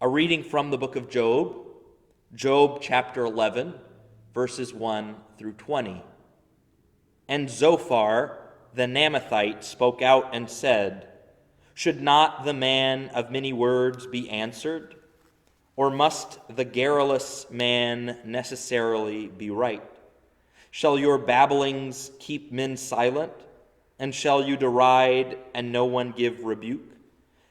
A reading from the book of Job, Job chapter 11, verses 1 through 20. And Zophar the Naamathite spoke out and said, "Should not the man of many words be answered? Or must the garrulous man necessarily be right? Shall your babblings keep men silent? And shall you deride and no one give rebuke?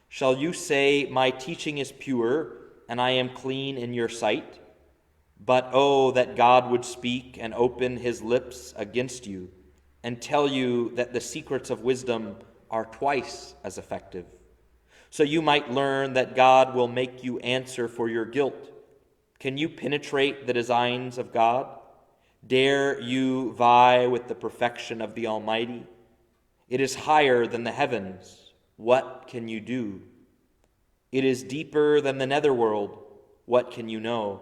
Shall you say, my teaching is pure, and I am clean in your sight? But oh, that God would speak and open his lips against you, and tell you that the secrets of wisdom are twice as effective. So you might learn that God will make you answer for your guilt. Can you penetrate the designs of God? Dare you vie with the perfection of the Almighty? It is higher than the heavens. What can you do? It is deeper than the netherworld. What can you know?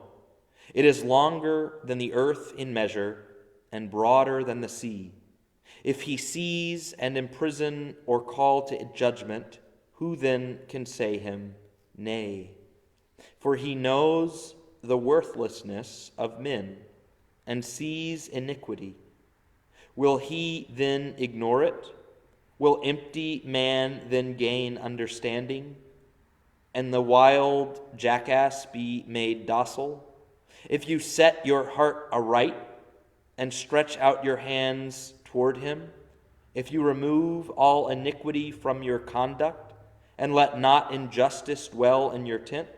It is longer than the earth in measure, and broader than the sea. If he seize and imprison or call to judgment, who then can say him, nay? For he knows the worthlessness of men, and sees iniquity. Will he then ignore it? Will empty man then gain understanding, and the wild jackass be made docile? If you set your heart aright and stretch out your hands toward him, if you remove all iniquity from your conduct and let not injustice dwell in your tent,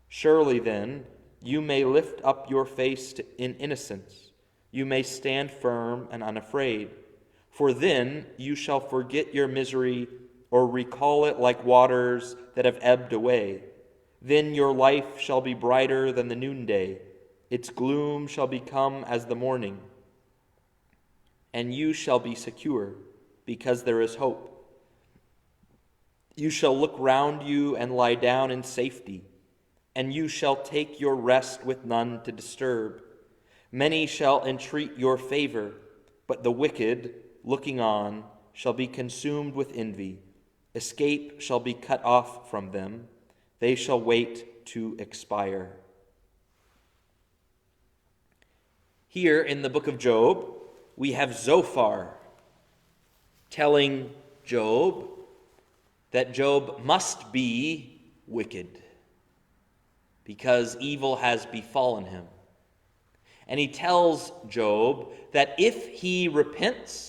surely then you may lift up your face in innocence. You may stand firm and unafraid. For then you shall forget your misery or recall it like waters that have ebbed away. Then your life shall be brighter than the noonday. Its gloom shall become as the morning. And you shall be secure, because there is hope. You shall look round you and lie down in safety, and you shall take your rest with none to disturb. Many shall entreat your favor, but the wicked, looking on, shall be consumed with envy. Escape shall be cut off from them. They shall wait to expire." Here in the book of Job, we have Zophar telling Job that Job must be wicked because evil has befallen him. And he tells Job that if he repents,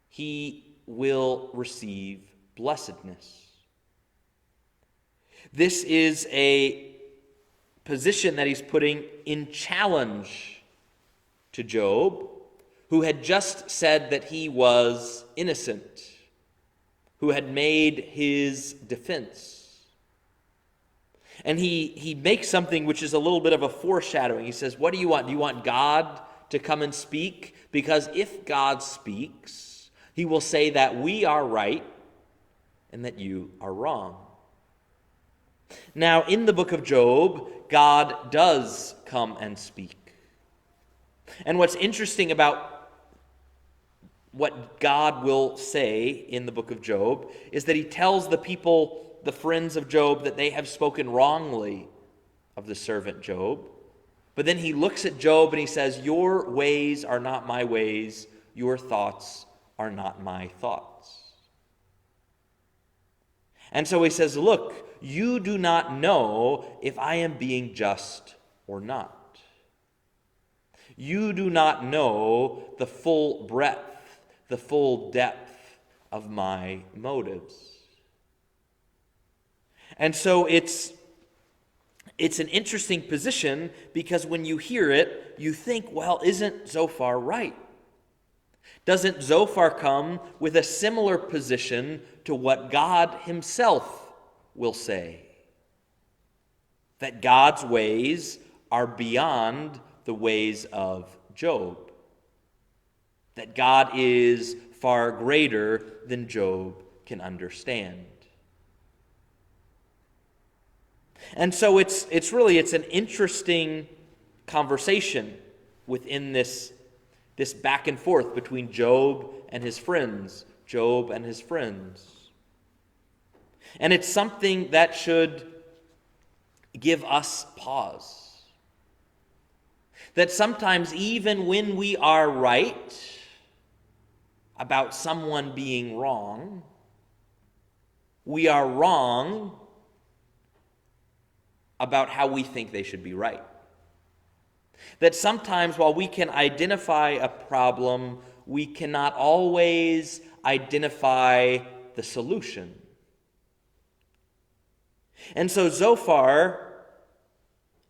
he will receive blessedness. This is a position that he's putting in challenge to Job, who had just said that he was innocent, who had made his defense. And he makes something which is a little bit of a foreshadowing. He says, what do you want? Do you want God to come and speak? Because if God speaks, he will say that we are right and that you are wrong. Now, in the book of Job, God does come and speak. And what's interesting about what God will say in the book of Job is that he tells the people, the friends of Job, that they have spoken wrongly of the servant Job. But then he looks at Job and he says, your ways are not my ways, your thoughts are not my thoughts. And so he says, look, you do not know if I am being just or not. You do not know the full breadth, the full depth of my motives. And so it's an interesting position because when you hear it, you think, well, isn't Zophar right? Doesn't Zophar come with a similar position to what God himself will say? That God's ways are beyond the ways of Job. That God is far greater than Job can understand. And so it's an interesting conversation within this back and forth between Job and his friends. And it's something that should give us pause. That sometimes even when we are right about someone being wrong, we are wrong about how we think they should be right. That sometimes while we can identify a problem, we cannot always identify the solution. And so Zophar,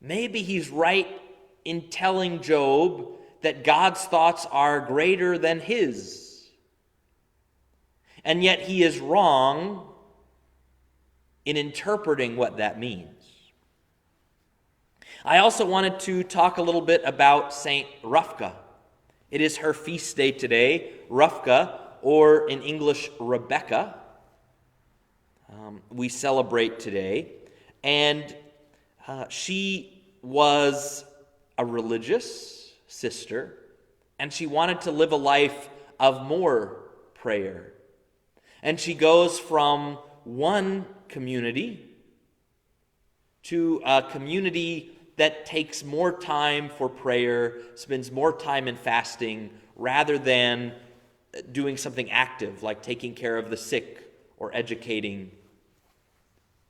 maybe he's right in telling Job that God's thoughts are greater than his. And yet he is wrong in interpreting what that means. I also wanted to talk a little bit about Saint Rufka. It is her feast day today, Rufka, or in English, Rebecca. We celebrate today. And she was a religious sister, and she wanted to live a life of more prayer. And she goes from one community to a community that takes more time for prayer, spends more time in fasting, rather than doing something active like taking care of the sick or educating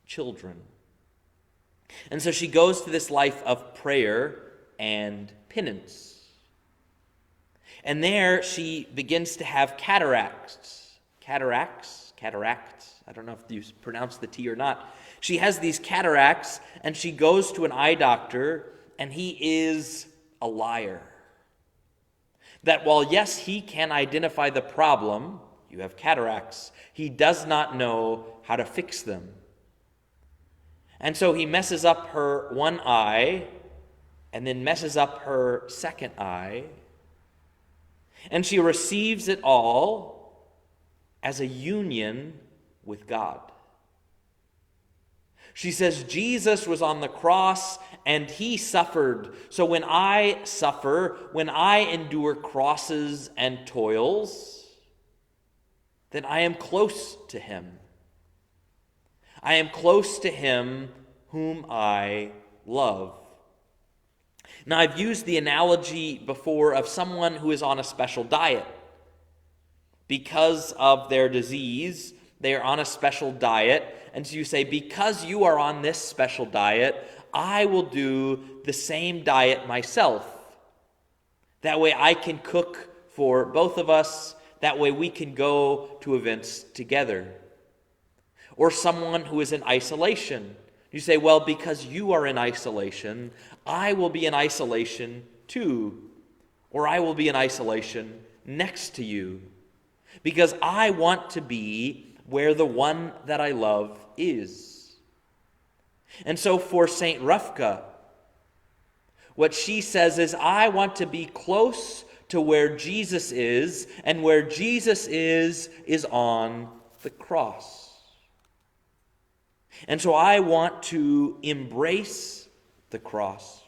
children. And so she goes to this life of prayer and penance. And there she begins to have cataracts. Cataracts? I don't know if you pronounce the T or not. She has these cataracts, and she goes to an eye doctor, and he is a liar. That while, yes, he can identify the problem, you have cataracts, he does not know how to fix them. And so he messes up her one eye, and then messes up her second eye, and she receives it all as a union with God. She says, Jesus was on the cross and he suffered. So when I suffer, when I endure crosses and toils, then I am close to him. I am close to him whom I love. Now, I've used the analogy before of someone who is on a special diet. Because of their disease, they are on a special diet. And so you say, because you are on this special diet, I will do the same diet myself. That way I can cook for both of us. That way we can go to events together. Or someone who is in isolation. You say, well, because you are in isolation, I will be in isolation too. Or I will be in isolation next to you. Because I want to be where the one that I love is. And so for Saint Rufka, what she says is, I want to be close to where Jesus is, and where Jesus is on the cross. And so I want to embrace the cross.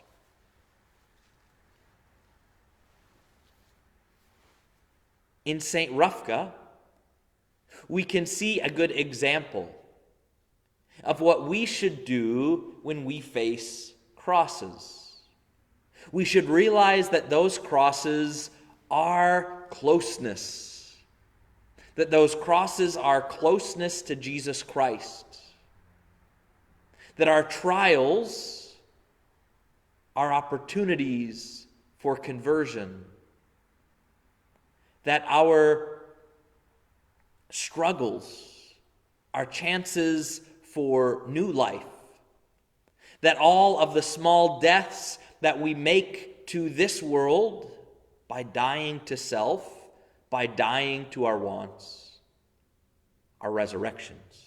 In Saint Rufka, we can see a good example of what we should do when we face crosses. We should realize that those crosses are closeness. That those crosses are closeness to Jesus Christ. That our trials are opportunities for conversion. That our struggles are chances for new life. That all of the small deaths that we make to this world by dying to self, by dying to our wants, are resurrections.